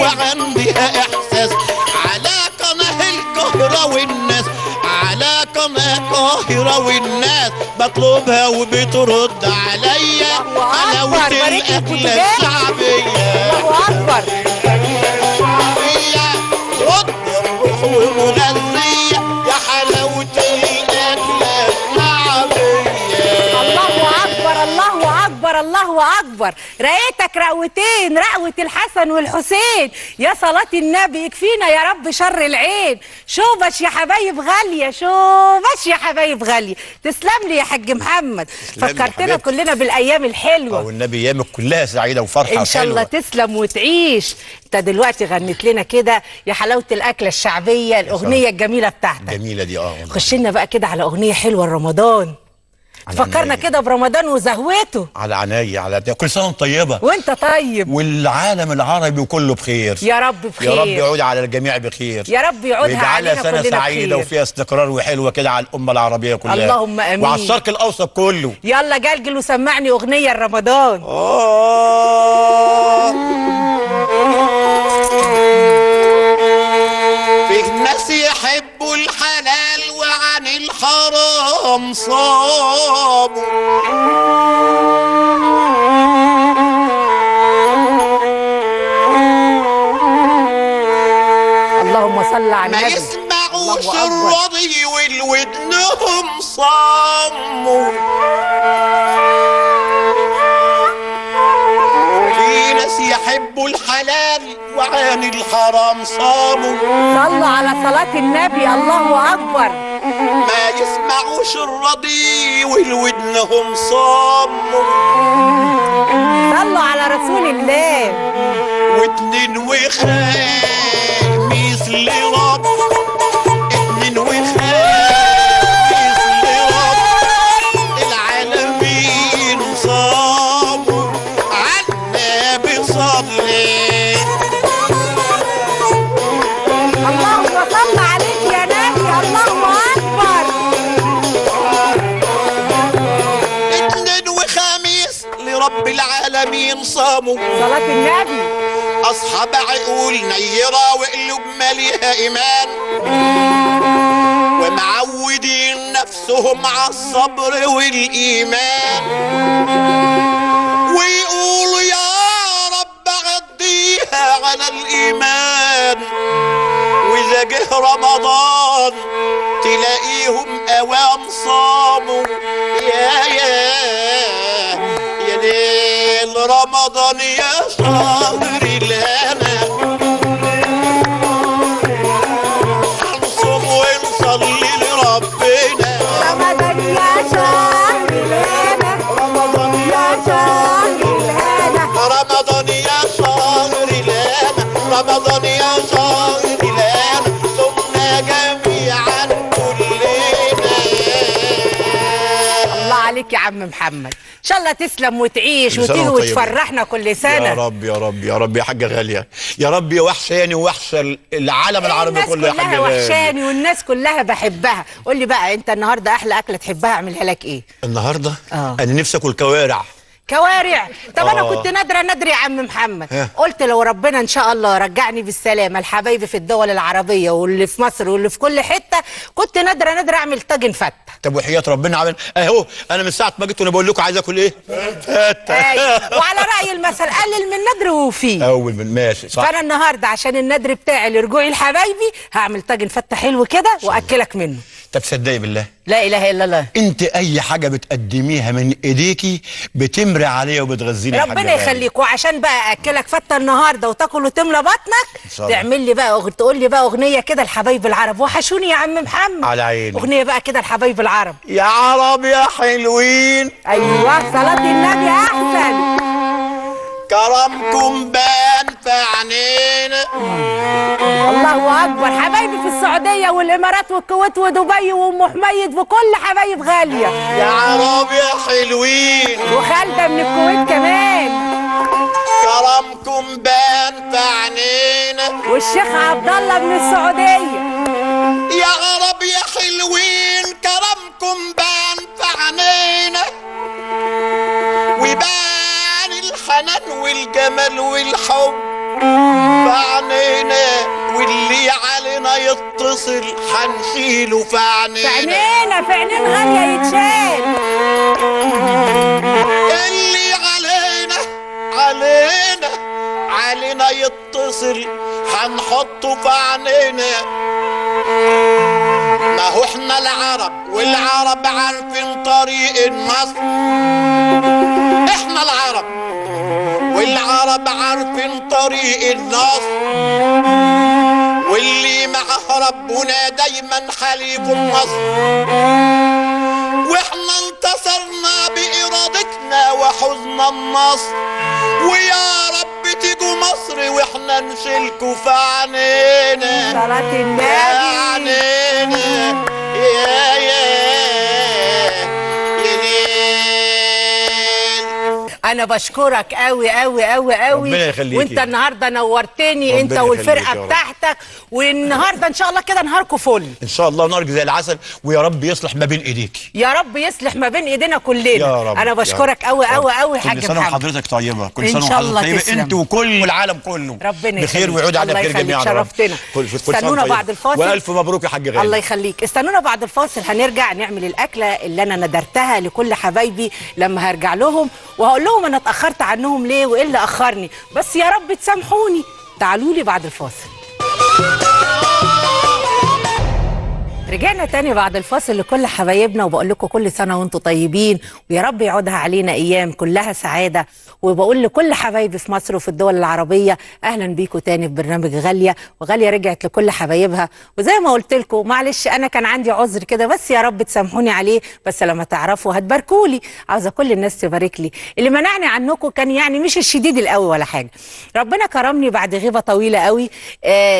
وعندها احساس على قناه القاهره والناس، على قناه القاهره والناس بطلبها وبترد عليا حلاوه الاكله الشعبيه. الله اكبر. رد الروح ومغذيه يا حلاوه الاكله الشعبيه. الله اكبر الله اكبر الله اكبر. رقيتك رقوتين، رقوه الحسن والحسين. يا صلاه النبي يكفينا يا رب شر العين. شوبش يا حبايب غاليه، شوبش يا حبايب غاليه. تسلم لي يا حاج محمد، فكرتنا كلنا بالايام الحلوه. والنبي ايامك كلها سعيده وفرحه ان شاء الله. تسلم وتعيش. انت دلوقتي غنيت لنا كده يا حلاوه الاكله الشعبيه، الاغنيه الجميله بتاعتك. جميله دي. خش لنا بقى كده على اغنيه حلوه لرمضان، تفكرنا كده برمضان وزهوته. على عينيا على عينيا. كل سنه وانت طيبه. وانت طيب، والعالم العربي وكله بخير يا رب بخير. يا رب يعود على الجميع بخير، يا رب يعودها علينا كلنا سنه سعيده بخير. وفيها استقرار وحلوه كده على الامه العربيه كلها. اللهم امين. وعلى الشرق الاوسط كله. يلا جلجل وسمعني اغنيه لرمضان. فيه ناس يحبوا الحلال وعن الحرام صابوا، اللهم صل على النبي. ما يسمعوش الرضي والودنهم صاموا. في ناس يحبوا الحلال وعن الحرام صاموا. صلوا على صلاة النبي. الله أكبر. ما يسمعوش الرضي والودنهم صاموا. صلوا على رسول الله. واتنين وخميس لرب، اتنين وخميس لرب العالمين صاموا. عالنبي صلي. اللهم صل عليك يا نبي. الله أكبر. اتنين وخميس لرب العالمين صاموا. صلاة النبي. أصحاب عقول نيرة وقلوب ماليها إيمان، ومعودين نفسهم على الصبر والإيمان، ويقولوا يا رب عديها على الإيمان. وإذا جه رمضان تلاقيهم أوام صاموا. يا ليل رمضان يا شهر الهنا، هنصوم ونصلي لربنا. رمضان يا شهر الهنا، رمضان يا شهر الهنا، رمضان يا شهر الهنا، رمضان يا شهر الهنا. صمنا جميعا كلنا. الله عليك يا عم محمد. ان شاء الله تسلم وتعيش كل سنة وتيجي وأنت طيب. وتفرحنا كل سنه. يا رب يا رب يا رب يا حاجه غاليه، يا رب يا وحشاني ووحشه العالم العربي كله يا حاجه الناس كلها غاليه. وحشاني والناس كلها بحبها. قول لي بقى انت النهارده احلى اكله تحبها اعملها لك ايه؟ النهارده انا نفسي اكل كوارع. كوارع. طب انا كنت نادره يا عم محمد. قلت لو ربنا ان شاء الله رجعني بالسلامه الحبايب في الدول العربيه واللي في مصر واللي في كل حته، كنت نادره اعمل طاجن فته. طب وحياه ربنا عامل اهو. انا من ساعه ما جيت وانا بقول لكم عايز اكل ايه؟ فته. وعلى راي المثل قلل من ندر وفيه. اول من ماشي صح. فانا النهارده عشان الندر بتاعي لرجوعي لحبايبي هعمل طاجن فته حلو كده واكلك منه. طب صدقي بالله، لا اله الا الله، انت اي حاجه بتقدميها من ايديكي بتمري عليا وبتغذيني. ربنا يخليك. وعشان بقى اكلك فته النهارده وتاكل وتملى بطنك تعمل لي بقى تقول لي بقى اغنيه كده لحبايب العرب. وحشوني يا عم محمد. على عيني. اغنيه بقى كده لحبايب العرب. يا عرب يا حلوين. ايوه صلاه النبي احسن. كرمكم بان في عينينا. الله اكبر. حبايبي في السعوديه والامارات والكويت ودبي وام حميد وكل حبايب غاليه. يا عرب يا حلوين. وخالده من الكويت كمان. كرمكم بان في عينينا. والشيخ عبد الله من السعوديه. يا عرب يا حلوين كرمكم بان في عينينا، وبان الحنان والجمال والحب في عينينا، واللي علينا يتصل هنشيله في في عينينا. عينينا في عينين غالية يتشال. اللي علينا يتصل هنحطه في عينينا. ما هو احنا العرب، والعرب عارفين طريق النصر. احنا العرب والعرب عارفين طريق النصر، واللي معه ربنا دايما حليف النصر. واحنا انتصرنا بإرادتنا وحزنا النصر، ويا رب تيجوا مصر واحنا نشيلكوا في عينينا. صلاة النبي. يا عينينا يا انا بشكرك قوي قوي قوي قوي. ربنا يخليكي. وانت النهارده نورتني انت ربنا والفرقه يخليكي يا رب. بتاعتك، والنهارده ان شاء الله كده نهاركم فل ان شاء الله نارك زي العسل، ويا رب يصلح ما بين ايديكي. يا رب يصلح ما بين ايدينا كلنا. يا رب انا بشكرك قوي قوي قوي حاج كل سنه محمد. وحضرتك طيبه، كل إن سنه شاء الله وحضرتك طيبه تسلم. انت وكل العالم كله ربنا بخير يخليك. ويعود على الله خير يخليك. جميعا يا رب. شرفتنا. كل سنة استنونا طيب. بعد الفاصل. والف مبروك يا حاج غالي. الله يخليك. استنونا بعد الفاصل، هنرجع نعمل الاكله اللي انا ندرتها لكل حبايبي لما هرجع لهم، وهقول لهم انا اتاخرت عنهم ليه وايه اللي اخرني، بس يا رب تسامحوني. تعالوا لي بعد الفاصل. رجعنا تاني بعد الفاصل لكل حبايبنا، وبقول لكم كل سنة وانتم طيبين، ويا رب يعودها علينا أيام كلها سعادة. وبقول لكل حبايبي في مصر وفي الدول العربية أهلا بيكم تاني في برنامج غالية. وغالية رجعت لكل حبايبها، وزي ما قلت لكم معلش أنا كان عندي عذر كده، بس يا رب تسامحوني عليه. بس لما تعرفوا هتباركولي، عاوزة كل الناس تبارك لي. اللي منعني عنكم كان يعني مش الشديد القوي ولا حاجة، ربنا كرمني بعد غيبة طويلة قوي.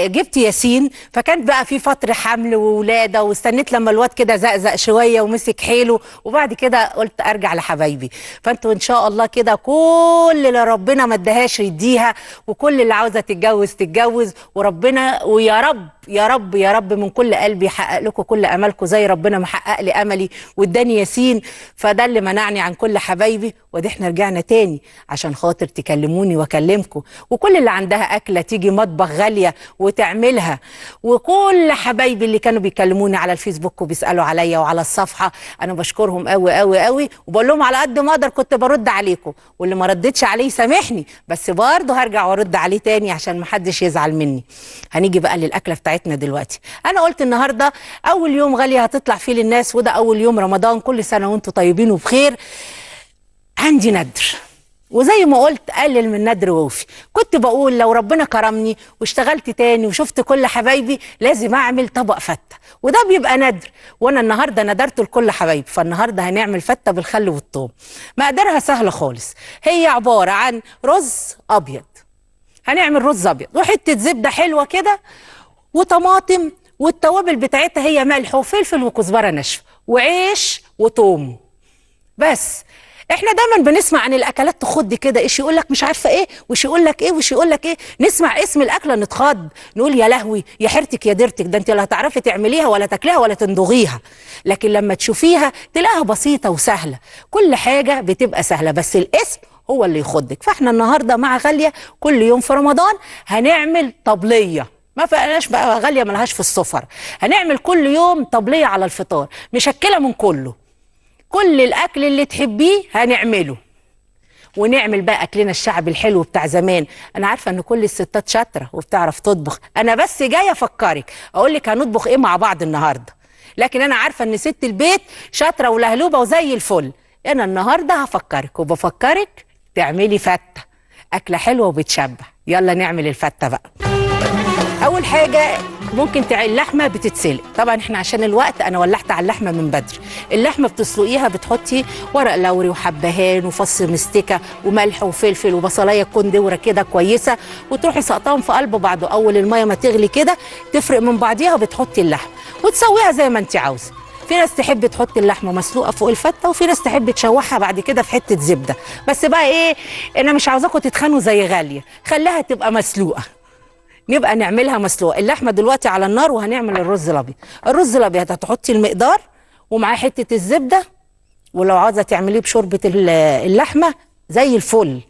جبت ياسين، فكانت بقى في فترة حمل وولادة، واستنيت لما الواد كده زقزق شويه ومسك حيله، وبعد كده قلت ارجع لحبايبي. فانتوا ان شاء الله كده كل اللي ربنا ما اداهاش يديها، وكل اللي عاوزه تتجوز تتجوز، وربنا ويا رب يا رب يا رب من كل قلبي يحقق لكم كل امالكم زي ربنا ما حقق لي املي واداني ياسين. فده اللي منعني عن كل حبايبي، ودي احنا رجعنا تاني عشان خاطر تكلموني واكلمكم، وكل اللي عندها اكله تيجي مطبخ غاليه وتعملها. وكل حبايبي اللي كانوا بيكلموني على الفيسبوك وبيسالوا عليا وعلى الصفحه، انا بشكرهم قوي قوي قوي، وبقول لهم على قد ما اقدر كنت برد عليكم، واللي ما ردتش عليه سامحني، بس برضه هرجع وارد عليه تاني عشان ما حدش يزعل مني. هنيجي بقى للاكله بتاعتنا دلوقتي. انا قلت النهارده اول يوم غاليه هتطلع فيه للناس، وده اول يوم رمضان، كل سنه وانتم طيبين وبخير. عندي ندر، وزي ما قلت قلل من ندر ووفي. كنت بقول لو ربنا كرمني واشتغلت تاني وشفت كل حبايبي لازم اعمل طبق فته، وده بيبقى ندر، وانا النهارده ندرت لكل حبايبي. فالنهارده هنعمل فته بالخل والثوم. مقدارها سهله خالص، هي عباره عن رز ابيض. هنعمل رز ابيض وحته زبده حلوه كده وطماطم، والتوابل بتاعتها هي ملح وفلفل وكزبره ناشفه وعيش وثوم بس. احنا دايما بنسمع عن الاكلات تخض كده، ايش يقول لك مش عارفه ايه، وش يقول لك ايه، وش يقول لك ايه. نسمع اسم الاكله نتخض، نقول يا لهوي يا حيرتك يا ديرتك، ده انت لا هتعرفي تعمليها ولا تاكليها ولا تندغيها. لكن لما تشوفيها تلاقيها بسيطه وسهله. كل حاجه بتبقى سهله، بس الاسم هو اللي يخضك. فاحنا النهارده مع غاليه كل يوم في رمضان هنعمل طبليه، ما فقناش بقى غاليه ملهاش في السفر. هنعمل كل يوم طبليه على الفطار مشكله من كله. كل الاكل اللي تحبيه هنعمله، ونعمل بقى اكلنا الشعبي الحلو بتاع زمان. انا عارفه ان كل الستات شاطره وبتعرف تطبخ، انا بس جايه افكرك اقول لك هنطبخ ايه مع بعض النهارده. لكن انا عارفه ان ست البيت شاطره ولهلوبه وزي الفل. انا النهارده هفكرك وبفكرك تعملي فته، اكله حلوه وبتشبع. يلا نعمل الفته بقى. اول حاجه ممكن اللحمه بتتسلق. طبعا احنا عشان الوقت انا ولحت على اللحمه من بدري. اللحمه بتسلقيها بتحطي ورق لوري وحبهان وفص مستكه وملح وفلفل وبصلايه كندوره كده كويسه، وتروحي سقطاهم في قلب بعض. اول الميه ما تغلي كده تفرق من بعضيها، وبتحطي اللحمه وتسويها زي ما انت عاوزه. في ناس تحب تحط اللحمه مسلوقه فوق الفته، وفي ناس تحب تشوحها بعد كده في حته زبده. بس بقى ايه، انا مش عاوزاكم تتخانوا زي غاليه، خليها تبقى مسلوقه. نبقى نعملها مسلوقه. اللحمه دلوقتي على النار، وهنعمل الرز الابيض. الرز الابيض هتحطي المقدار ومعاه حته الزبده، ولو عاوزه تعمليه بشوربه اللحمه زي الفل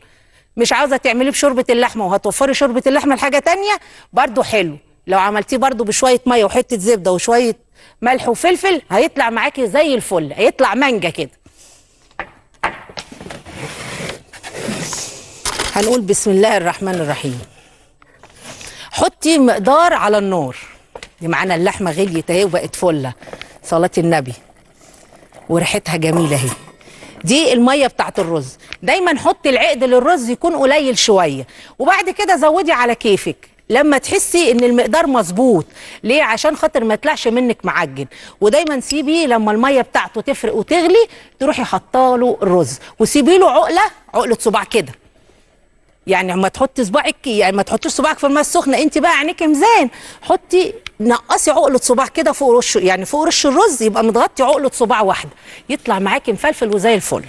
مش عاوزه تعمليه بشوربه اللحمه وهتوفري شوربه اللحمه لحاجه تانية برضو حلو. لو عملتيه برضو بشويه ميه وحته زبده وشويه ملح وفلفل هيطلع معاكي زي الفل، هيطلع مانجا كده. هنقول بسم الله الرحمن الرحيم. حطي مقدار على النار. دي معانا اللحمه غليت اهي وبقت فله، صلاه النبي، وريحتها جميله اهي. دي الميه بتاعت الرز. دايما حطي العقد للرز يكون قليل شويه، وبعد كده زودي على كيفك لما تحسي ان المقدار مظبوط. ليه؟ عشان خاطر ما يطلعش منك معجن. ودايما سيبيه لما الميه بتاعته تفرق وتغلي تروحي حطاله الرز، وسيبي له عقله صباع كده. يعني ما تحطي صباعك، يعني ما تحطيش صباعك في الماء السخنه، انت بقى عينيك ميزان، حطي نقصي عقله صباع كده فوق وشه، يعني فوق وش الرز يبقى متغطي عقله صباع واحده، يطلع معاكي مفلفل وزي الفل.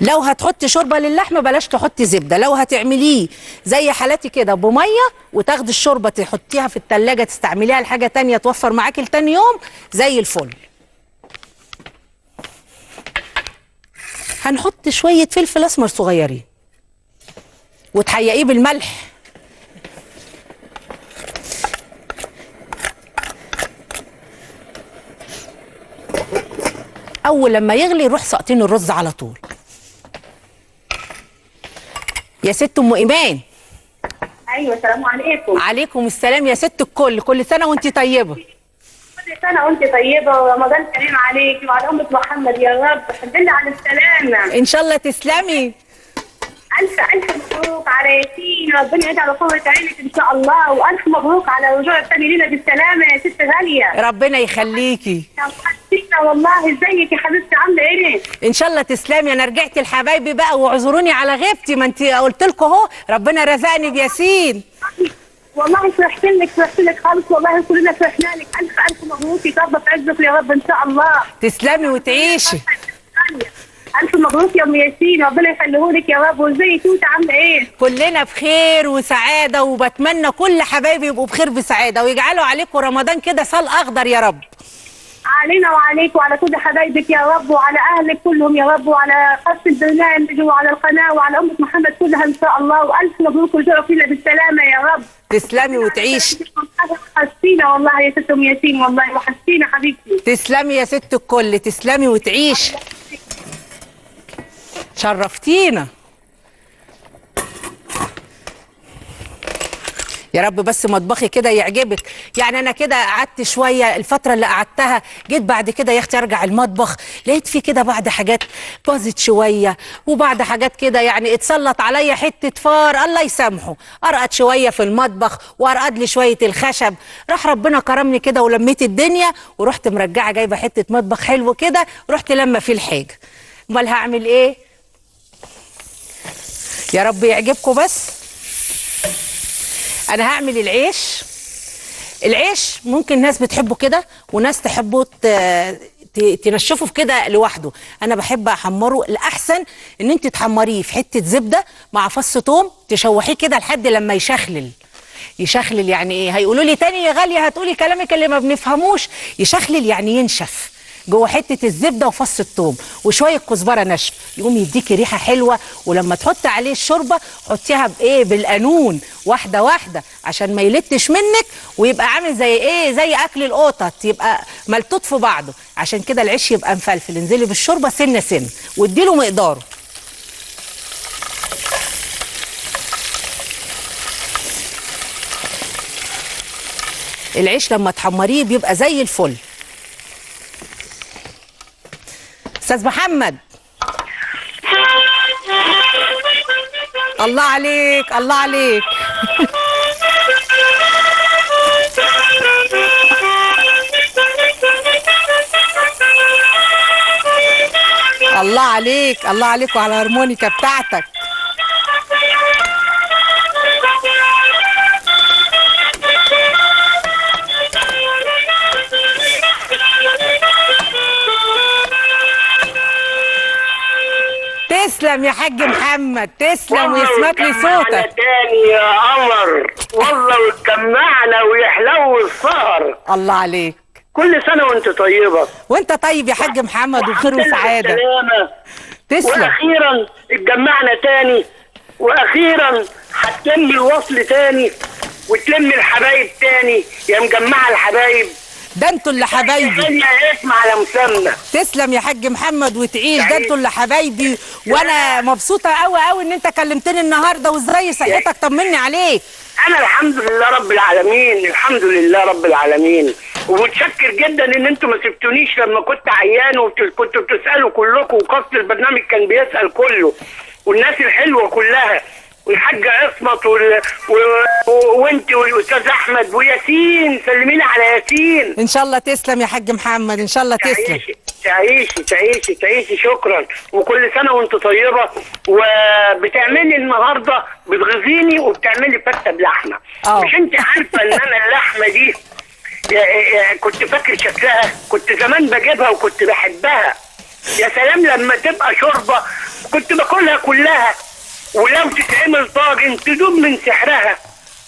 لو هتحطي شوربه للحمه بلاش تحطي زبده. لو هتعمليه زي حالاتي كده بميه وتاخدي الشوربه تحطيها في التلاجة تستعمليها لحاجه تانية توفر معاكي لتاني يوم زي الفل. هنحط شويه فلفل اسمر صغيرين وتحيقيه بالملح. اول لما يغلي نروح ساقطين الرز على طول. يا ست ام ايمان. ايوه السلام عليكم. عليكم السلام يا ست الكل، كل سنه وانت طيبه. كل سنه وانت طيبه ورمضان كريم عليكي وعلى امه محمد يا رب. الحمد لله على السلامه. ان شاء الله تسلمي. الف مبروك على ياسين، ربنا يجعل قوة عينك ان شاء الله، والف مبروك على الرجوع الثاني لينا بالسلامه يا ست غاليه. ربنا يخليكي. وحشتينا والله. ازيك يا حبيبتي عامله ايه؟ ان شاء الله تسلمي. انا رجعت لحبايبي بقى واعذروني على غيبتي، ما انت قلت لكم اهو ربنا رزقني بياسين. والله فرحت لك خالص والله، كلنا فرحنا لك. الف مبروك، يطبق عزك يا رب ان شاء الله. تسلمي وتعيشي. الف مبروك يا ام ياسين، ربنا يخليهولك يا رب. وازاي توته عامله ايه؟ كلنا بخير وسعاده، وبتمنى كل حبايبي يبقوا بخير بسعاده، ويجعلوا عليكم رمضان كده صال اخضر يا رب. علينا وعليك وعلى كل حبايبك يا رب، وعلى اهلك كلهم يا رب، وعلى قصة البرنامج وعلى القناه وعلى امه محمد كلها ان شاء الله. والف مبروك ورجوعك لنا بالسلامه يا رب. تسلمي وتعيشي. وحشتينا والله يا ست ام ياسين، والله وحشتينا حبيبتي. تسلمي يا ست الكل، تسلمي وتعيشي. شرفتينا يا رب. بس مطبخي كده يعجبك. يعني انا كده قعدت شويه الفتره اللي قعدتها، جيت بعد كده يا اختي ارجع المطبخ لقيت فيه كده بعض حاجات باظت شويه، وبعض حاجات كده يعني اتسلط عليا حته فار الله يسامحه، ارقد شويه في المطبخ وارقد لي شويه الخشب. راح ربنا كرمني كده ولميت الدنيا، ورحت مرجعه جايبه حته مطبخ حلو كده، رحت لما فيه الحاجه. امال هعمل ايه؟ يا رب يعجبكم. بس انا هعمل العيش. العيش ممكن ناس بتحبه كده وناس تحبه تنشفه في كده لوحده. انا بحب احمره. الاحسن ان انت تحمريه في حته زبده مع فص ثوم، تشوحيه كده لحد لما يشخلل. يشخلل يعني ايه؟ هيقولوا لي تاني يا غاليه هتقولي كلامك اللي ما بنفهموش. يشخلل يعني ينشف جوه حته الزبده وفص الثوم وشويه كزبره ناشفه، يقوم يديكي ريحه حلوه. ولما تحطي عليه الشوربه حطيها بايه؟ بالقانون، واحده واحده، عشان ما يلتش منك ويبقى عامل زي ايه؟ زي اكل القطط، يبقى ملطوط في بعضه. عشان كده العيش يبقى مفلفل. انزلي بالشوربه سنه سنه واديله مقداره. العيش لما تحمريه بيبقى زي الفل. استاذ محمد، الله عليك الله عليك. الله عليك الله عليك وعلى الهارمونيكا بتاعتك. تسلم يا حاج محمد، تسلم ويسمك لي صوتك. تاني يا قمر والله، وتجمعنا ويحلو السهر. الله عليك. كل سنه وانت طيبه. وانت طيب يا حاج محمد وبخير وسعاده. تسلم. واخيرا اتجمعنا تاني، واخيرا هتلم الوصل تاني وتلم الحبايب تاني يا مجمعه الحبايب. ده انتوا اللي حبايبي. خلي اسم على مسمى. تسلم يا حاج محمد وتعيش، ده انتوا اللي حبايبي، وانا مبسوطه قوي قوي ان انت كلمتني النهارده. وازاي صحتك؟ طمني عليك. انا الحمد لله رب العالمين، الحمد لله رب العالمين، ومتشكر جدا ان انتوا ما سبتونيش لما كنت عيان وكنتوا بتسالوا كلكم، وقصد البرنامج كان بيسال كله، والناس الحلوه كلها، والحاجه عصمت وانت والاستاذ احمد وياسين. سلمينا على ياسين. ان شاء الله تسلم يا حاج محمد، ان شاء الله تسلم. تعيشي تعيشي تعيشي. شكرا، وكل سنه وانت طيبه. وبتعملي النهارده بتغذيني وبتعملي فته بلحمه. مش انت عارفه ان انا اللحمه دي كنت فاكر شكلها، كنت زمان بجيبها وكنت بحبها. يا سلام لما تبقى شوربه، كنت باكلها كلها، ولو تتعمل طاجن تدوب من سحرها.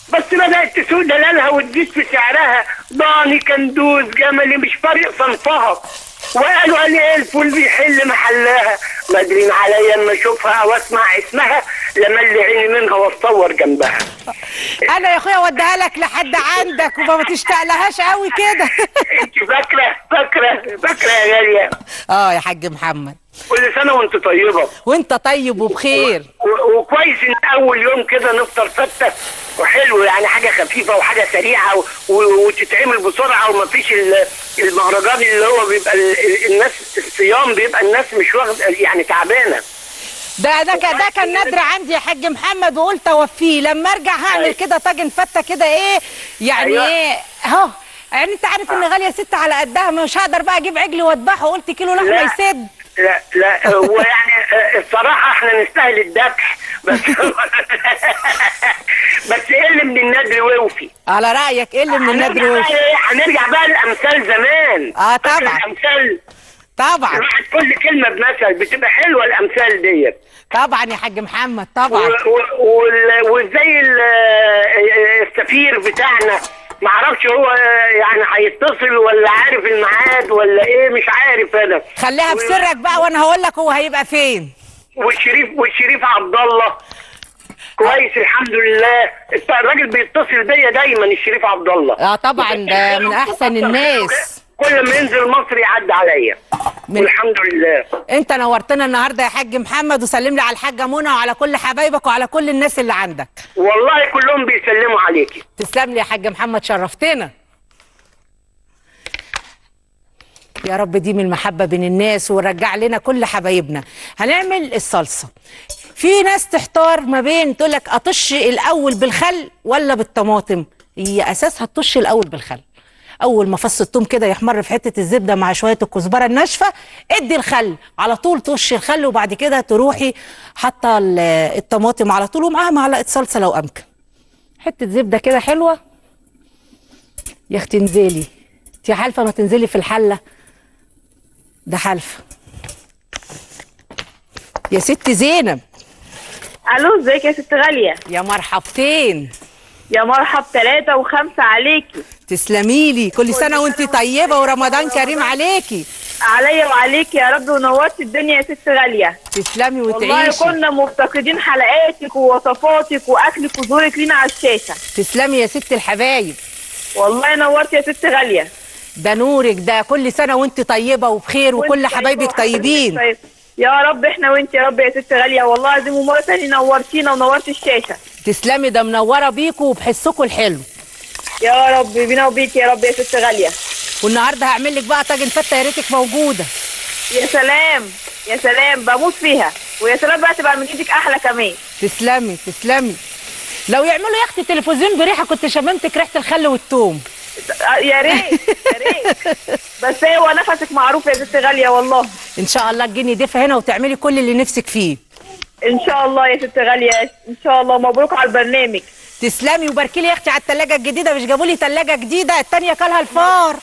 بس بدأت تسوق دلالها وتزيد في سعرها. ضاني، كندوز، جملي، مش فارق صنفها. وقالوا قال ايه الفول بيحل محلها. مدرين عليا اما اشوفها او اسمع اسمها، لما اللي عيني منها واتصور جنبها. انا يا اخويا وديها لك لحد عندك وما تشتاقلهاش قوي كده. انت فاكره يا غاليه. يا حاج محمد، كل سنه وانت طيبه. وانت طيب وبخير. وكويس ان اول يوم كده نفطر فته وحلو، يعني حاجه خفيفه وحاجه سريعه وتتعمل بسرعه، ومفيش المهرجان اللي هو بيبقى الناس الصيام بيبقى الناس مش واخد يعني تعبانه. ده كان نادر عندي يا حاج محمد، وقلت اوفيه لما ارجع هعمل كده طاجن فته كده ايه يعني. ايه اهو، يعني انت عارف ان غاليه ست على قدها، مش هقدر بقى اجيب عجل واذبحه، قلت كيلو لحمه يسد. لا هو يعني الصراحه احنا نستاهل الذبح بس. بس ايه اللي من النادر ووفي. على رايك ايه اللي من النادر ووفي؟ هنرجع بقى للامثال زمان. طبعا الامثال طبعا، الواحد كل كلمه بمثل بتبقى حلوه الامثال ديت. طبعا يا حاج محمد طبعا. وازاي السفير بتاعنا معرفش هو يعني هيتصل ولا عارف الميعاد ولا ايه، مش عارف انا. خليها في سرك بقى وانا هقول لك هو هيبقى فين. والشريف عبد الله كويس الحمد لله. الراجل بيتصل بيا دايما الشريف عبد الله. طبعا ده من احسن الناس. كل ما ينزل مصر يعدي عليا والحمد لله. انت نورتنا النهارده يا حاج محمد، وسلم لي على الحاجه منى وعلى كل حبايبك وعلى كل الناس اللي عندك. والله كلهم بيسلموا عليكي. تسلم لي يا حاج محمد، شرفتنا. يا رب دي من المحبه بين الناس ورجع لنا كل حبايبنا. هنعمل الصلصه. في ناس تحتار ما بين تقول لك اطش الاول بالخل ولا بالطماطم. هي اساسها تطش الاول بالخل. اول ما فص الثوم كده يحمر في حته الزبده مع شويه الكزبره الناشفه، ادي الخل على طول، طش الخل، وبعد كده تروحي حاطه الطماطم على طول، ومعاها معلقه صلصه لو امكن. حته زبده كده حلوه يا اختي. انزلي انت حالفه ما تنزلي في الحله، ده حالفه. يا ست زينب. الو، ازيك يا ست غاليه؟ يا مرحبتين. يا مرحب 3 و5 عليكي. تسلميلي، كل سنه وانت طيبه ورمضان كريم عليكي. عليا وعليكي يا رب، ونورتي الدنيا يا ست غاليه. تسلمي وتعيشي. والله كنا مفتقدين حلقاتك ووصفاتك واكلك وزورك لينا على الشاشه. تسلمي يا ست الحبايب. والله نورتي يا ست غاليه. ده نورك ده، كل سنه وانت طيبه وبخير وكل حبايبك طيبين. طيب. يا رب احنا وانت يا رب يا ست غاليه، والله العظيم ومره ثانيه نورتينا ونورتي الشاشه. تسلمي، ده منوره بيكوا وبحسكوا الحلو. يا رب بينا وبيك يا رب يا ست غاليه. والنهارده هعمل لك بقى طاجن فته، يا ريتك موجوده. يا سلام يا سلام، بموت فيها. ويا سلام بقى تبقى من ايدك احلى كمان. تسلمي تسلمي. لو يعملوا يا اختي تلفزيون بريحه كنت شممتك ريحه الخل والثوم. يا ريت يا ريت. بس هو نفسك معروف يا ست غاليه والله. ان شاء الله تجيني ضيفه هنا وتعملي كل اللي نفسك فيه. ان شاء الله يا ست غاليه، ان شاء الله. مبروك على البرنامج. تسلمي، وباركي لي يا اختي على الثلاجه الجديده، مش جابوا لي ثلاجه جديده، الثانيه كلها الفار.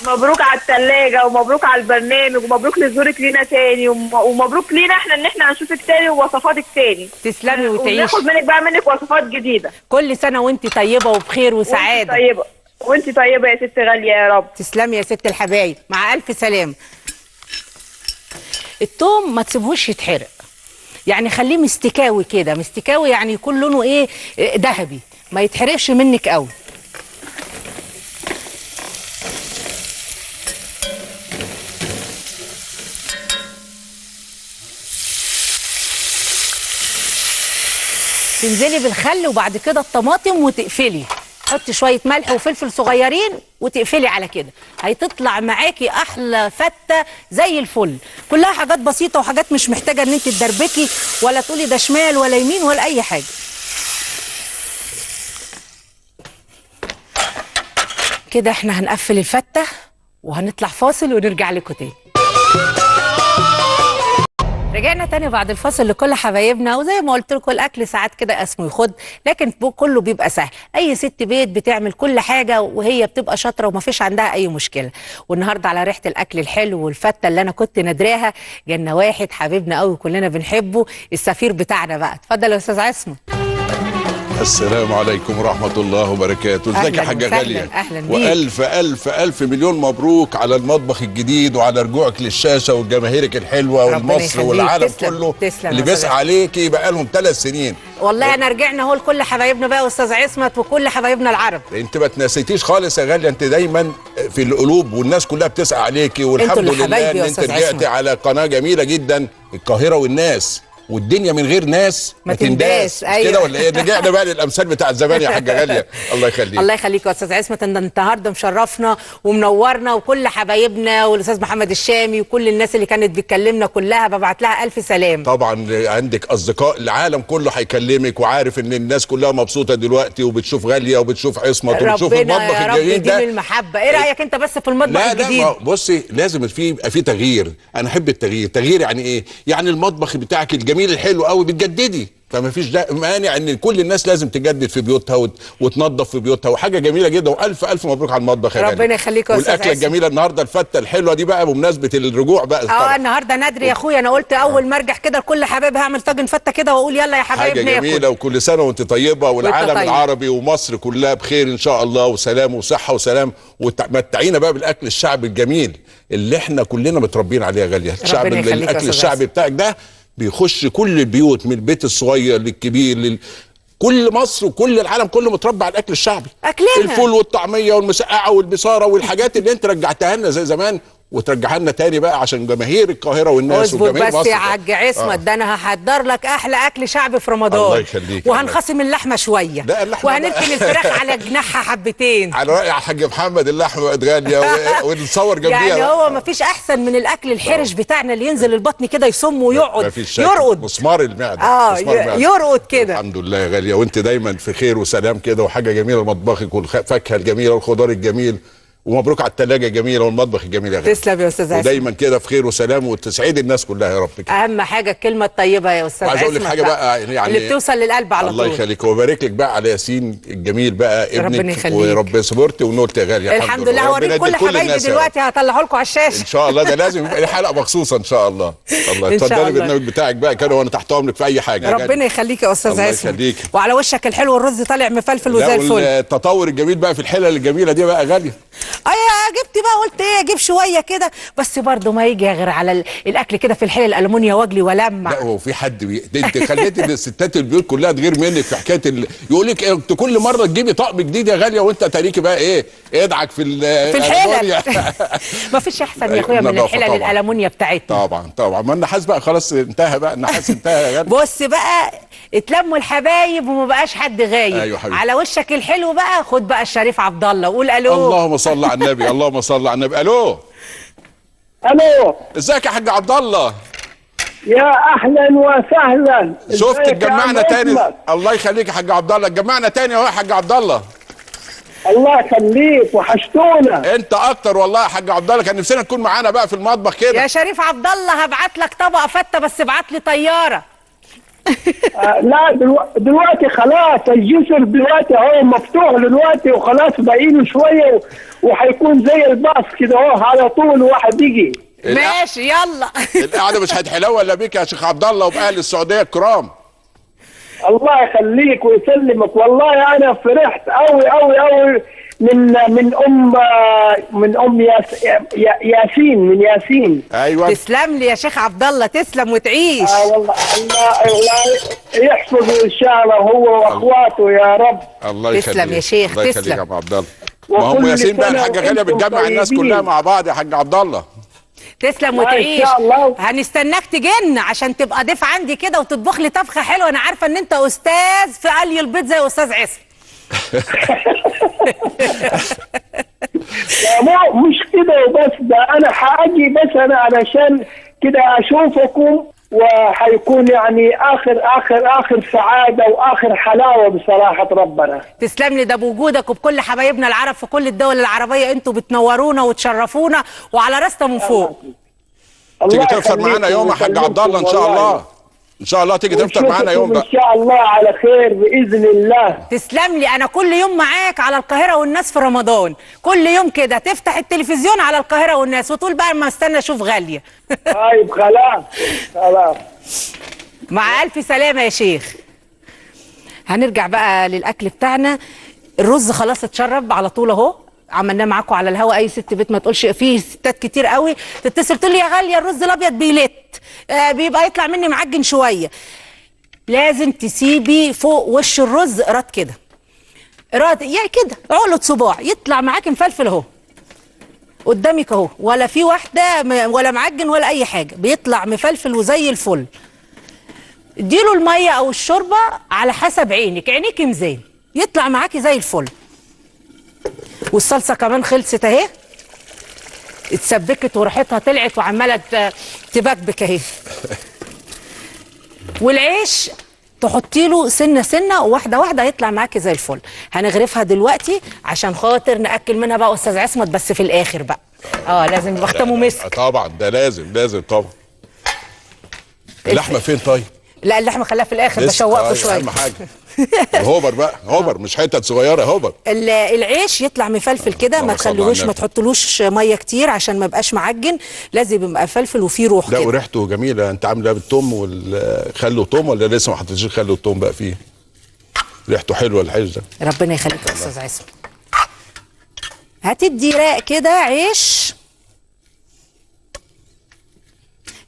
مبروك على الثلاجه ومبروك على البرنامج ومبروك لزورك لينا تاني ومبروك لينا احنا ان احنا هنشوفك تاني ووصفاتك تاني. تسلمي وتعيشي. وناخد منك وصفات جديده. كل سنه وانت طيبه وبخير وسعاده. وانت طيبه يا ست غاليه يا رب. تسلمي يا ست الحبايب، مع الف سلامه. التوم ما تسيبهوش يتحرق، يعني خليه مستكاوي كده، مستكاوي يعني يكون لونه ايه، ذهبي، ما يتحرقش منك قوي. تنزلي بالخل وبعد كده الطماطم وتقفلي، حطي شويه ملح وفلفل صغيرين وتقفلي على كده، هتطلع معاكي احلى فته زي الفل. كلها حاجات بسيطه وحاجات مش محتاجه ان انت تدربكي ولا تقولي ده شمال ولا يمين ولا اي حاجه. كده احنا هنقفل الفته وهنطلع فاصل ونرجع لكم تاني. رجعنا تاني بعد الفاصل لكل حبايبنا، وزي ما قلت لكم الاكل ساعات كده اسمه يخد، لكن كله بيبقى سهل. اي ست بيت بتعمل كل حاجه وهي بتبقى شاطره وما فيش عندها اي مشكله. والنهارده على ريحه الاكل الحلو والفته اللي انا كنت نادراها جالنا واحد حبيبنا قوي كلنا بنحبه، السفير بتاعنا بقى. اتفضل يا استاذ عصمت. السلام عليكم ورحمة الله وبركاته. ازيك يا حاجة غالية؟ أهلا بيك. وألف ألف ألف مليون مبروك على المطبخ الجديد وعلى رجوعك للشاشة وجماهيرك الحلوة والمصر والعالم كله اللي بيسعى عليكي بقى لهم 3 سنين. والله أنا رجعنا اهو لكل حبايبنا بقى أستاذ عصمت وكل حبايبنا العرب. أنت ما تنسيتيش خالص يا غالية، أنت دايما في القلوب والناس كلها بتسعى عليكي، والحمد لله إن أنت رجعتي على قناة جميلة جدا، القاهرة والناس، والدنيا من غير ناس ما تنداس. أيوة. كده ولا ايه؟ رجعنا بقى للامثال بتاع زمان يا حاجه غاليه. الله يخليك. الله يخليك يا استاذ عصمت، انت النهارده مشرفنا ومنورنا، وكل حبايبنا والاستاذ محمد الشامي وكل الناس اللي كانت بتكلمنا كلها ببعت لها الف سلام. طبعا عندك اصدقاء العالم كله هيكلمك، وعارف ان الناس كلها مبسوطه دلوقتي وبتشوف غاليه وبتشوف عصمت وبتشوف المطبخ الجديد ده. ربنا المحبه. ايه رايك انت بس في المطبخ الجديد؟ لا بصي، لازم يبقى في تغيير. انا احب التغيير. تغيير يعني ايه؟ يعني المطبخ بتاعك الجميل الحلو قوي بتجددي، فما فيش مانع ان كل الناس لازم تجدد في بيوتها وتنظف في بيوتها، وحاجه جميله جدا. والف الف مبروك على المطبخ يا غالي. ربنا يخليك يا استاذ. والاكله الجميله النهارده الفته الحلوه دي بقى بمناسبه الرجوع بقى. النهارده ندري يا اخويا، انا قلت اول ما ارجع كده لكل حبايبي هعمل طاجن فته كده واقول يلا يا حبايبي ناكل. حاجه جميله، وكل سنه وانت طيبه، والعالم العربي ومصر كلها بخير ان شاء الله، وسلام وصحه وسلام. ومتعينا بقى بالاكل الشعبي الجميل اللي احنا كلنا متربيين عليه يا غاليه. الاكل الشعبي بتاعك ده بيخش كل البيوت، من البيت الصغير للكبير كل مصر وكل العالم كله متربى على الاكل الشعبي. اكلنا الفول والطعميه والمسقعه والبصاره والحاجات اللي انت رجعتها لنا زي زمان، وترجعها لنا تاني بقى عشان جماهير القاهره والناس وجماهير مصر. بس يا حاج عصمت ده انا هحضر لك احلى اكل شعبي في رمضان. الله يخليك. وهنخصم اللحمه شويه، وهنركن الفراخ على جناحها حبتين. على راي الحاج محمد اللحمه بقت غاليه ونتصور جنبيها. يعني هو ما فيش احسن من الاكل الحرش بتاعنا اللي ينزل البطن كده يصم ويقعد يرقد مسمار المعده. يرقد كده. الحمد لله يا غاليه، وانت دايما في خير وسلام كده، وحاجه جميله مطبخك والفاكهه الجميله والخضار الجميل، ومبروك على الثلاجه الجميله والمطبخ الجميل يا غالي. تسلم يا استاذ عصمت، ودايما كده في خير وسلام وتسعيد الناس كلها يا رب كده. اهم حاجه الكلمه الطيبه يا استاذ عصمت. عايز اقول لك حاجه بقى يعني اللي بتوصل للقلب على طول. الله يخليك، وبارك لك بقى على ياسين الجميل بقى ابنك، ربنا يخليك، ورب صبرتي ونولت يا غالي. الحمد لله. هوريك كل حبايبي دلوقتي هطلعه لكم على الشاشه ان شاء الله. ده لازم يبقى لي حلقه مخصوصه ان شاء الله. الله اتفضلي بالبرنامج بتاعك بقى كده، وانا تحت امرك في اي حاجه. ربنا يخليك يا استاذ عصمت. الله يخليك. وعلى وشك الحلو الرز طالع مفلفل وزي الفل. التطور الجميل بقى في الحلل الجميله دي بقى غاليه. جبت بقى قلت ايه اجيب شويه كده، بس برضه ما يجي غير على الاكل كده في الحلل الالومنيا واجلي ولمع. لا هو في حد انت خليت الستات البيوت كلها تغير منك في حكايه يقول لك انت كل مره تجيبي طقم جديد يا غاليه، وانت تاريكي بقى ايه ادعك في الحلل. ما فيش احسن يا اخويا من الحلل الالومنيا بتاعتنا. طبعا ما النحاس بقى خلاص انتهى بقى، النحاس انتهى يا غاليه. بص بقى اتلموا الحبايب وما بقاش حد غايب. ايوه حبيبي. على وشك الحلو بقى خد بقى الشريف عبد الله وقول الو. اللهم صل على النبي. اللهم صل على النبي. الو ازيك يا حاج عبد الله؟ يا اهلا وسهلا. شفت اتجمعنا تاني. الله يخليك يا حاج عبد الله، اتجمعنا تاني اهو يا حاج عبد الله. الله يخليك، وحشتونا. انت اكتر والله يا حاج عبد الله، كان نفسنا تكون معانا بقى في المطبخ كده. يا شريف عبد الله هبعت لك طبق فته، بس ابعت لي طياره. لا دلوقتي خلاص الجسر دلوقتي اهو مفتوح دلوقتي، وخلاص باقيله شويه وهيكون زي الباص كده اهو على طول واحد يجي. ماشي يلا. القعده مش هتحلوه الا بيك يا شيخ عبد الله وباهل السعوديه الكرام. الله يخليك ويسلمك، والله انا فرحت قوي قوي قوي من ام ياسين من ياسين. ايوه تسلم لي يا شيخ عبد الله، تسلم وتعيش. والله الله يحفظه ان شاء الله هو واخواته يا رب. الله يخليك. تسلم يا شيخ، الله يخليك تسلم. يا ابو عبد الله. ما هم ياسين بقى الحاجه غاليه بتجمع الناس كلها مع بعض يا حاج عبد الله. تسلم وتعيش. ان شاء الله. هنستناك تجن عشان تبقى ضيف عندي كده وتطبخ لي طبخه حلوه. انا عارفه ان انت استاذ في قلي البيض زي استاذ عصام. مش كده وبس، ده انا هاجي بس انا علشان كده اشوفكم، وحيكون يعني اخر سعاده واخر حلاوه بصراحه ربنا. تسلم لي، ده بوجودك وبكل حبايبنا العرب في كل الدول العربيه، انتوا بتنورونا وتشرفونا وعلى راسنا من فوق. تيجي تفطر معانا يوم يا حاج عبد الله ان شاء الله. ان شاء الله تيجي تفطر معانا يوم بقى ان شاء الله على خير باذن الله. تسلم لي، انا كل يوم معاك على القاهره والناس في رمضان، كل يوم كده تفتح التلفزيون على القاهره والناس وتقول بقى ما استنى اشوف غاليه. طيب خلاص خلاص. مع الف سلامه يا شيخ. هنرجع بقى للاكل بتاعنا. الرز خلاص اتشرب على طول اهو، عملناه معاكم على الهوا. اي ست بيت ما تقولش، فيه ستات كتير قوي تتصل تقول لي يا غاليه الرز الابيض بيلت، بيبقى يطلع مني معجن شويه. لازم تسيبي فوق وش الرز قرات كده، قرات يعني كده عقله صباع، يطلع معاكي مفلفل اهو قدامك اهو، ولا في واحده ولا معجن ولا اي حاجه، بيطلع مفلفل وزي الفل. اديله الميه او الشوربه على حسب عينك، عينيك ميزان، يطلع معاكي زي الفل. والصلصه كمان خلصت اهي، اتسبكت وريحتها طلعت وعماله تبكبك اهي. والعيش تحطي له سنه سنه وواحده واحده هيطلع معاكي زي الفل. هنغرفها دلوقتي عشان خاطر ناكل منها بقى استاذ عصمت، بس في الاخر بقى لازم يبقى ختمه مسك. طبعا ده لازم طبعا. اللحمه فين طيب؟ لا اللحمه خليها في الاخر، بشوقكم شويه. اهم حاجه هوبر بقى، هوبر مش حتت صغيره، هوبر. العيش يطلع مفلفل كده، ما تخليهوش، ما تحطلوش ميه كتير عشان ما يبقاش معجن، لازم يبقى مفلفل وفيه روح كده. لا وريحته جميله. انت عامله بالثوم والخل وثوم ولا لسه ما حطيتيش خل وثوم بقى فيه؟ ريحته حلوه العيش ده. ربنا يخليك يا استاذ عصام. هتدي راق كده عيش.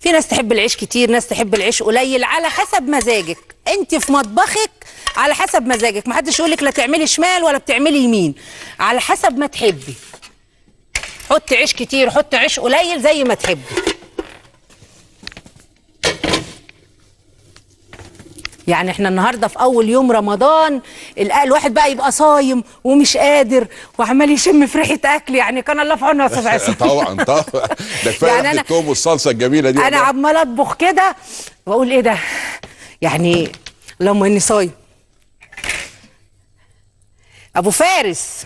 في ناس تحب العيش كتير، ناس تحب العيش قليل، على حسب مزاجك. انت في مطبخك على حسب مزاجك، محدش يقولك لا تعملي شمال ولا بتعملي يمين، على حسب ما تحبي. حطي عيش كتير، حطي عيش قليل زي ما تحبي. يعني احنا النهارده في اول يوم رمضان، الواحد بقى يبقى صايم ومش قادر وعمال يشم في ريحه اكل، يعني كان الله في عونه يا استاذ عصام. طبعا ده كفايه يعني الثوم والصلصه الجميله دي. انا عمال اطبخ كده واقول ايه ده، يعني اللهم اني صايم. ابو فارس،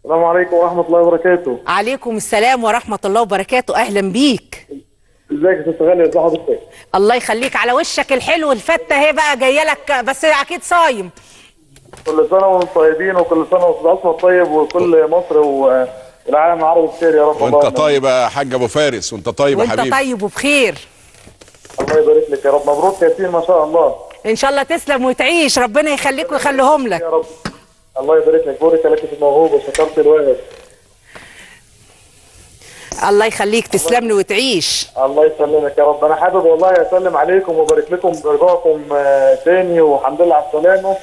السلام عليكم ورحمه الله وبركاته. عليكم السلام ورحمه الله وبركاته، اهلا بيك. ازيك يا استاذ غالي؟ ازي حضرتك؟ الله يخليك، على وشك الحلو الفته اهي بقى جايه لك، بس اكيد صايم. كل سنه وانتم طيبين، وكل سنه واستاذ عصمت طيب، وكل مصر والعالم العربي بخير يا رب. وانت طيب يا حاج ابو فارس، وانت طيب يا حبيبي. وانت طيب وبخير. الله يبارك لك يا رب. مبروك ياسين ما شاء الله. ان شاء الله تسلم وتعيش، ربنا يخليك ويخليهم لك يا رب. الله يبارك لك، بارك لك في الموهوب وشكرت الواهب. الله يخليك، تسلم لي وتعيش. الله يسلمك يا رب. انا حابب والله اسلم عليكم وبارك لكم برجوعكم تاني، والحمد لله على السلامه.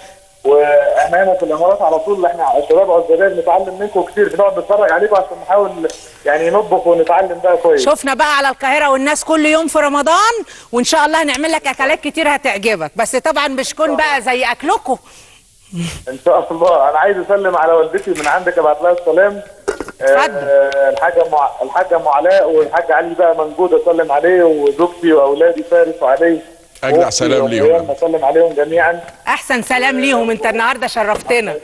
واحنا هنا في الامارات على طول، احنا الشباب والزبائن بنتعلم منكم كتير، بنقعد نتفرج عليكم عشان نحاول يعني نطبخ ونتعلم بقى كويس. شفنا بقى على القاهره والناس كل يوم في رمضان، وان شاء الله هنعمل لك اكلات كتير هتعجبك، بس طبعا مش كون بقى زي اكلكم. ان شاء الله. انا عايز اسلم على والدتي من عندك، ابعت لها السلام. الحاجه ام علاء والحاج علي بقى موجود، اسلم عليه، وزوجتي واولادي فارس وعلي. اجدع سلام ليهم. اسلم عليهم جميعا. احسن سلام ليهم، انت النهارده شرفتنا.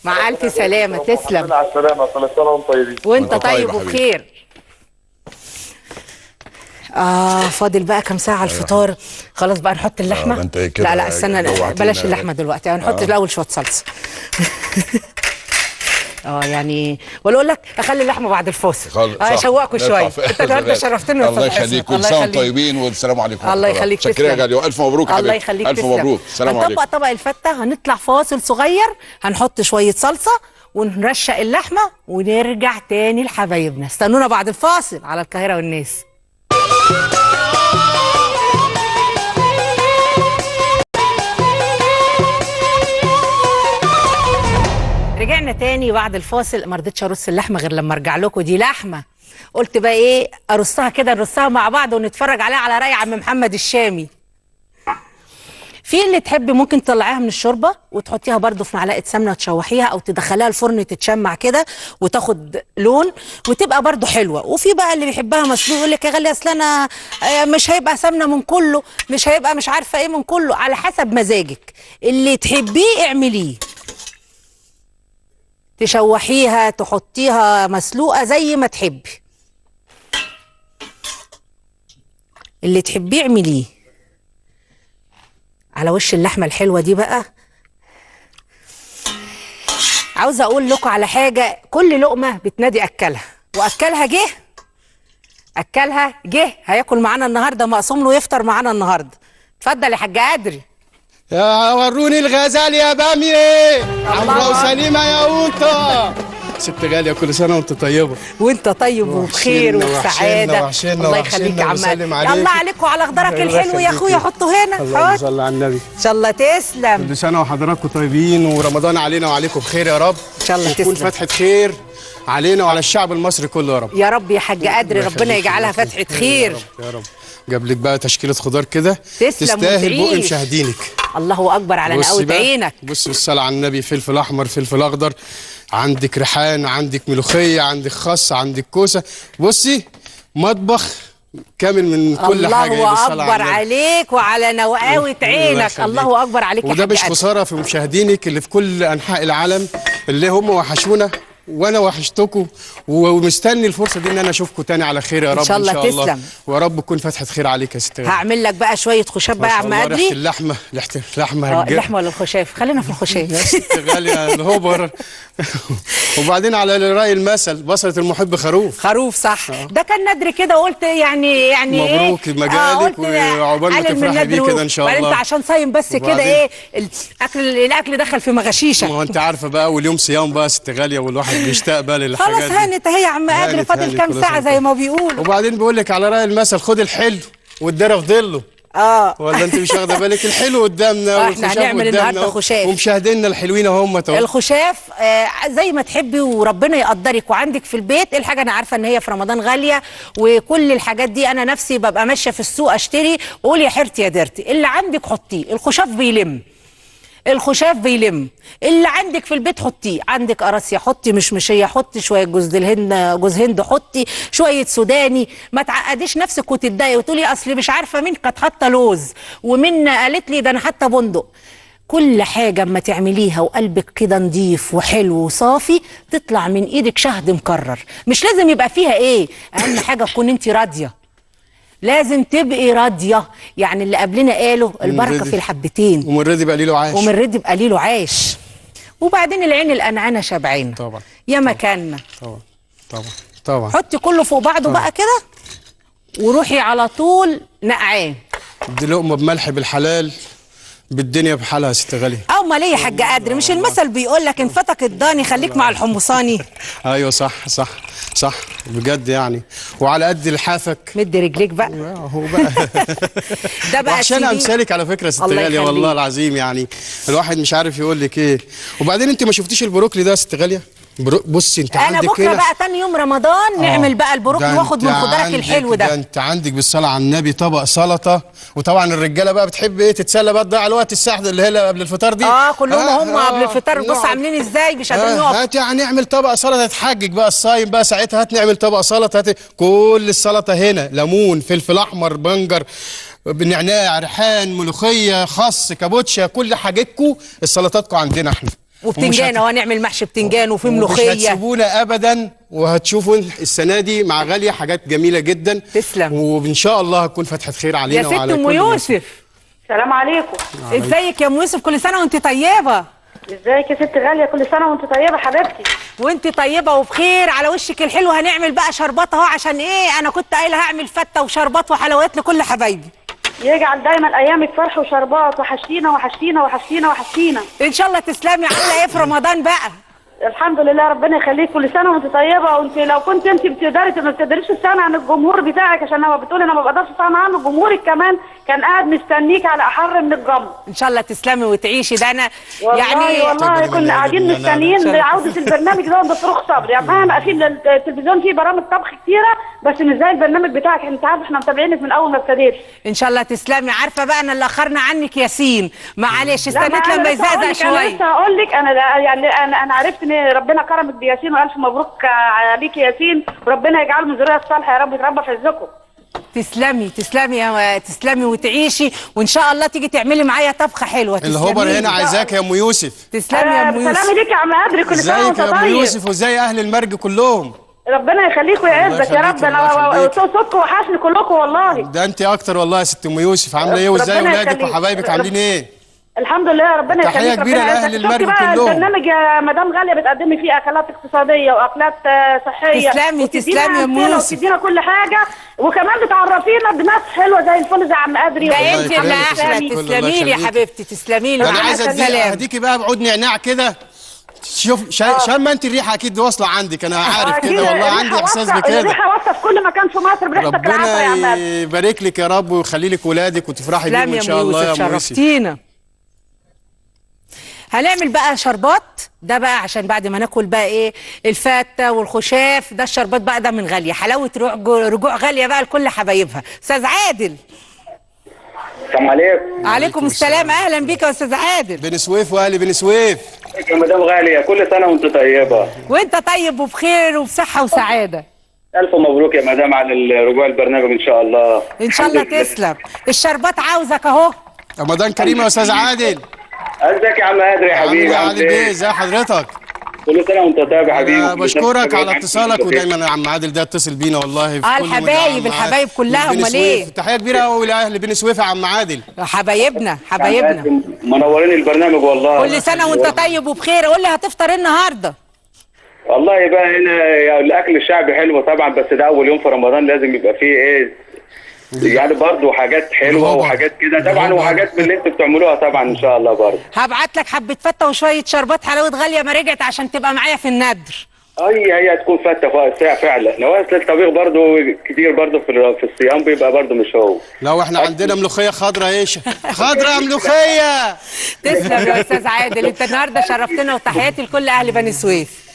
مع الف سلامه، تسلم. مع السلامه، كل سنه وانتم طيبين. وانت طيب وبخير. فاضل بقى كام ساعه على الفطار. خلاص بقى نحط اللحمه. لا استنى، بلاش اللحمه دلوقتي، هنحط الاول شويه صلصه. يعني ولا اقول لك اخلي اللحمه بعد الفاصل. اشوقكم شويه. انت النهارده شرفتنا. الله يخليك، كل سنه وانتم طيبين، والسلام عليكم. الله يخليك، شكرا يا غالي، والف مبروك الله يخليك، الف مبروك. السلام عليكم. هنطبق طبق الفته، هنطلع فاصل صغير، هنحط شويه صلصه ونرشق اللحمه ونرجع تاني لحبايبنا. استنونا بعد الفاصل على القاهره والناس. رجعنا تاني بعد الفاصل. ما رضيتش ارص اللحمه غير لما ارجع لكم. دي لحمه قلت بقى ايه ارصها كده، نرصها مع بعض ونتفرج عليها على رأي عم محمد الشامي. في اللي تحب ممكن تطلعيها من الشوربه وتحطيها برده في معلقه سمنه وتشوحيها، او تدخليها الفرن تتشمع كده وتاخد لون وتبقى برده حلوه. وفي بقى اللي بيحبها مسلوق، يقول لك يا غاليه اصل انا مش هيبقى سمنه من كله، مش هيبقى مش عارفه ايه من كله. على حسب مزاجك، اللي تحبيه اعمليه. تشوحيها تحطيها مسلوقه زي ما تحبي، اللي تحبيه اعمليه. على وش اللحمه الحلوه دي بقى عاوزه اقول لكم على حاجه. كل لقمه بتنادي اكلها، واكلها جه، اكلها جه هياكل معانا النهارده، مقسوم له يفطر معانا النهارده. اتفضل يا حاج قدري. يا وروني الغزال يا باميه، عمرو وسليمه يا قوطه. ست غاليه كل سنه وانت طيبه. وانت طيب وبخير وبسعاده. الله يخليك يا عم. الله عليك وعلى خضرك الحلو يا اخويا. حطه هنا. اللهم صل على النبي. ان شاء الله تسلم. كل سنه وحضراتكم طيبين، ورمضان علينا وعليكم بخير يا رب. ان شاء الله تسلم. وتكون فتحه خير علينا وعلى الشعب المصري كله يا رب. يا رب يا حاج قدري، ربنا يجعلها فتحه خير يا رب. جاب لك بقى تشكيله خضار كده تستاهل بق مشاهدينك. الله اكبر على نقاوة عينك. بص بالصلاه على النبي. فلفل احمر، فلفل اخضر، عندك ريحان، عندك ملوخيه، عندك خس، عندك كوسه. بصي مطبخ كامل من كل حاجه. الله اكبر عليك وعلى نقاوة عينك. الله اكبر عليك يا حاج. وده مش خساره في مشاهدينك اللي في كل انحاء العالم، اللي هم وحشونا وانا وحشتكم، ومستني الفرصه دي ان انا اشوفكم تاني على خير يا رب. ان شاء الله تسلم. ويا رب تكون فتحه خير عليك يا ست غالية. هعمل لك بقى شويه خشاف بقى يا عم قدري. ريحه اللحمه، ريحه اللحمه. اللحمه ولا الخشاف؟ خلينا في الخشاف يا ست غاليه الهوبر. وبعدين على رأي المثل، بصلة المحب خروف. خروف صح. ده كان ندري كده وقلت يعني مبروك مجالك وعقبال ما تفرحي بيه كده ان شاء الله. انت عشان صايم بس كده ايه الاكل دخل في مغاشيشك. ما هو انت عارفه بقى، واليوم صيام بقى ست غاليه، والواحد بيشتاق بقى للحاجات دي. خلاص هانت اهي يا عم قدري، فاضل كام ساعه زي ما بيقولوا. وبعدين بيقول لك على رأي المثل، خد الحلو والدرى في ظله. ولا انت مش واخده بالك؟ الحلو قدامنا احنا هنعمل النهارده خشاف، ومشاهدينا الحلوين اهم. الخشاف زي ما تحبي وربنا يقدرك. وعندك في البيت الحاجه انا عارفه ان هي في رمضان غاليه، وكل الحاجات دي انا نفسي ببقى ماشيه في السوق اشتري واقول يا حيرتي يا ديرتي. اللي عندك حطيه. الخشاف بيلم، الخشاف بيلم. اللي عندك في البيت حطيه. عندك قراصيه حطي، مشمشيه حطي، شويه جوز هند حطي، شويه سوداني. ما تعقديش نفسك وتتضايقي وتقولي اصل مش عارفه مين كانت حاطه لوز ومين قالت لي ده انا حاطه بندق. كل حاجه اما تعمليها وقلبك كده نضيف وحلو وصافي تطلع من ايدك شهد مكرر. مش لازم يبقى فيها ايه، اهم حاجه تكون انت راضيه. لازم تبقي راضيه. يعني اللي قبلنا قالوا البركه في الحبتين، ومن رضي بقى ليله عاش، ومن رضي بقى ليله عاش. وبعدين العين القنعانه شبعانه طبعا يا مكاننا. طبعا طبعا طبعا. حطي كله فوق بعضه بقى كده وروحي على طول نقعان. دي لقمه بملح بالحلال بالدنيا بحالها يا ست غاليه. امال ايه يا حاج قدري؟ مش المثل بيقول لك ان فتك الضاني خليك مع الحمصاني؟ ايوه صح صح صح بجد يعني. وعلى قد لحافك مد رجليك بقى. هو بقى ده بقى عشان امثالك على فكره يا ست غاليه، والله العظيم يعني الواحد مش عارف يقول لك ايه. وبعدين انت ما شفتيش البروكلي ده يا ست غاليه؟ بصي انت عندك انا بكره بقى تاني يوم رمضان نعمل بقى البروكلي واخد من خضارك الحلو ده. انت عندك بالصلاه على النبي طبق سلطه. وطبعا الرجاله بقى بتحب ايه تتسلى بقى تضيع الوقت الساعه اللي هي قبل الفطار دي. كلهم هم قبل الفطار. بص عاملين ازاي مش قادرين نقف. هات يعني نعمل طبق سلطه تحجج بقى الصايم بقى ساعتها. هات نعمل طبق سلطه. هات كل السلطه هنا، ليمون، فلفل احمر، بنجر، نعناع، ريحان، ملوخيه، خس، كابوتشا، كل حاجتكم السلطاتكم عندنا احنا. وبتنجان وهنعمل محشي بتنجان وفي ملوخيه. مش هتسيبونا ابدا، وهتشوفوا السنه دي مع غاليه حاجات جميله جدا. تسلم. وان شاء الله هتكون فتحه خير علينا وعلى كل. يا ست ام يوسف السلام عليكم. ازيك يا ام يوسف؟ كل سنه وانت طيبه. ازيك يا ست غاليه؟ كل سنه وانت طيبه حبيبتي. وانت طيبه وبخير. على وشك الحلو هنعمل بقى شربات اهو. عشان ايه؟ انا كنت قايله هعمل فته وشربات وحلويات لكل حبايبي. يجعل دايما ايامك فرح وشربات. وحشتينا وحشتينا وحشتينا وحشتينا. ان شاء الله تسلمي. عامله ايه في رمضان بقى؟ الحمد لله ربنا يخليك، كل سنه وانت طيبه. وانت لو كنت انت بتقدري ما بتقدريش تستغني عن الجمهور بتاعك، عشان لما بتقولي انا ما بقدرش استغنى عنه، جمهورك كمان كان قاعد مستنيك على احر من الجمر. ان شاء الله تسلمي وتعيشي. ده انا والله كنا قاعدين مستنيين بعوده البرنامج ده بفروغ صبر. يعني مهما اكيد التلفزيون فيه برامج طبخ كتيره، بس مش زي البرنامج بتاعك. انت عارف احنا متابعينك من اول ما ابتديت. ان شاء الله تسلمي. عارفه بقى انا اللي اخرنا عنك ياسين، معلش استنيت لما يزقزق شويه. انا لسه هقول لك، انا عرفت ان ربنا كرمك بياسين، والف مبروك عليك ياسين، وربنا يجعله من الذريه الصالحه يا رب، يتربى في عزكم. تسلمي وتعيشي، وان شاء الله تيجي تعملي معايا طبخه حلوه. الهبر هنا عايزاك يا ام يوسف. تسلمي يا ام يوسف. سلامي ليك يا عم ادري، كل سنه وانت طيب. ازيك يا ام يوسف وازاي اهل المرج كلهم؟ ربنا يخليك ويعزك يا رب. انا صوتكم وحشني كلكم والله. ده انت اكتر والله يا ست ام يوسف. عامله ايه وازاي اولادك وحبايبك عاملين ايه؟ الحمد لله ربنا يخليك. تحيه كبيره لاهل المرج كلهم. البرنامج يا مدام غاليه بتقدمي فيه اكلات اقتصاديه واكلات صحيه. تسلمي يا ام يوسف. وتدينا كل حاجه، وكمان بتعرفينا بناس حلوه زي الفل زي عم ادري. ده انت اللي احلى. تسلمي لي يا حبيبتي، تسلمي لي. انا عايز اديكي بقى بعود نعناع كده. شوف شم انت الريحه اكيد واصله عندك، انا عارف كده والله، عندي احساس بكده. الريحه واصله في كل مكان في مصر بريحتك العطره يا عم. ربنا يبارك لك يا رب ويخلي لك ولادك وتفرحي بيهم ان شاء الله يا ام يوسف. شرفتينا. هنعمل بقى شربات، ده بقى عشان بعد ما ناكل بقى ايه الفته والخشاف. ده الشربات بقى ده من غاليه، حلاوه رجوع غاليه بقى لكل حبايبها. استاذ عادل. السلام عليكم. عليكم السلام، اهلا بيك يا استاذ عادل. بني سويف واهلي بني سويف. يا مدام غاليه، كل سنه وانت طيبه. وانت طيب وبخير وبصحه وسعاده. الف مبروك يا مدام على رجوع البرنامج ان شاء الله. ان شاء الله تسلم. الشربات عاوزك اهو. رمضان كريم يا استاذ عادل. ازيك يا عم ادري يا حبيبي؟ عامل ايه؟ ازي حضرتك؟ كل سنه وانت طيب يا حبيبي. انا بشكرك على اتصالك، ودايما يا عم عادل ده اتصل بينا والله. الحبايب كلها. امال ايه؟ تحيه كبيره قوي لاهل بني سويف يا عم عادل. حبايبنا منورين البرنامج والله. كل سنه وانت طيب وبخير. قول لي هتفطر ايه النهارده؟ والله بقى هنا الاكل الشعبي حلو طبعا، بس ده اول يوم في رمضان لازم يبقى فيه ايه يعني برضه حاجات حلوه وحاجات كده طبعا، وحاجات من اللي انتوا بتعملوها طبعا ان شاء الله برضه. هبعت لك حبه فته وشويه شربات حلاوه غاليه ما رجعت عشان تبقى معايا في الندر. هي تكون فته فوق الساعه فعلا. نواصل الطبيخ برضه كتير برضه في الصيام بيبقى برضه مش هو. لو احنا عندنا ملوخيه خضراء ايش؟ خضراء ملوخيه. تسلم يا استاذ عادل، انت النهارده شرفتنا، وتحياتي لكل اهل بني سويف.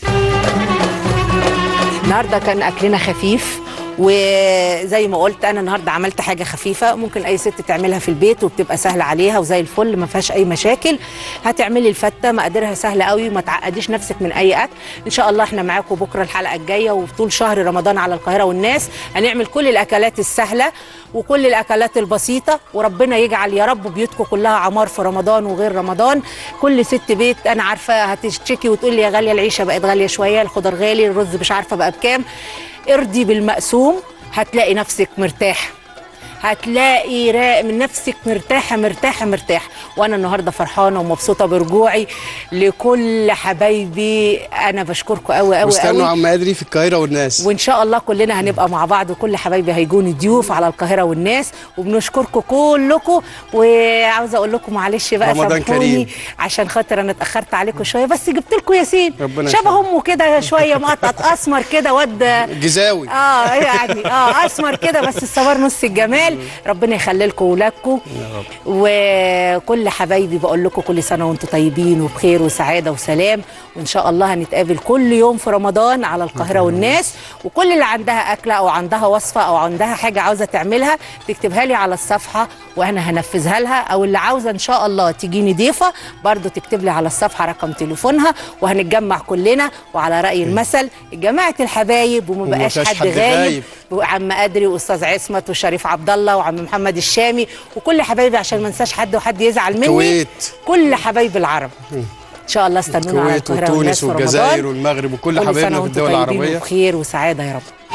النهارده كان اكلنا خفيف، وزي ما قلت انا النهارده عملت حاجه خفيفه ممكن اي ست تعملها في البيت وبتبقى سهله عليها وزي الفل ما فيهاش اي مشاكل. هتعملي الفته مقاديرها سهله قوي، ما تعقديش نفسك من اي اكل. ان شاء الله احنا معاكم بكره الحلقه الجايه، وطول شهر رمضان على القاهره والناس هنعمل كل الاكلات السهله وكل الاكلات البسيطه، وربنا يجعل يا رب بيوتكم كلها عمار في رمضان وغير رمضان. كل ست بيت انا عارفه هتشتكي وتقول لي يا غاليه العيشه بقت غاليه شويه، الخضار غالي، الرز مش عارفه بقى بكام. ارضي بالمقسوم، هتلاقي نفسك مرتاحه، هتلاقي من نفسك مرتاحه. وانا النهارده فرحانه ومبسوطه برجوعي لكل حبايبي. انا بشكركم قوي قوي. واستنوا عم ادري في القاهره والناس، وان شاء الله كلنا هنبقى مع بعض، وكل حبايبي هيجوني ضيوف على القاهره والناس، وبنشكركم كلكم. وعاوزه اقول لكم معلش بقى سامحوني عشان خاطر انا اتاخرت عليكم شويه، بس جبت لكم ياسين شبه امه كده شويه، مقطط اسمر كده، واد جزاوي يعني اسمر كده، بس الصور نص الجمال. ربنا يخلي لكم ولادكم وكل حبايبي. بقول لكم كل سنه وانتم طيبين وبخير وسعاده وسلام، وان شاء الله هنتقابل كل يوم في رمضان على القاهره والناس. وكل اللي عندها اكله او عندها وصفه او عندها حاجه عاوزه تعملها تكتبها لي على الصفحه وانا هنفذها لها، او اللي عاوزه ان شاء الله تجيني ضيفه برضو تكتب لي على الصفحه رقم تليفونها، وهنتجمع كلنا. وعلى راي المثل جماعه الحبايب وما بقاش حد غايب. عم ادري واستاذ عصمت وشريف عبد الله وعم محمد الشامي وكل حبايبي، عشان ما انساش حد وحد يزعل مني. الكويت، كل حبايب العرب ان شاء الله استنونا على القاهره وتونس والجزائر والمغرب وكل حبايبنا في الدول العربيه. بخير وسعاده يا رب.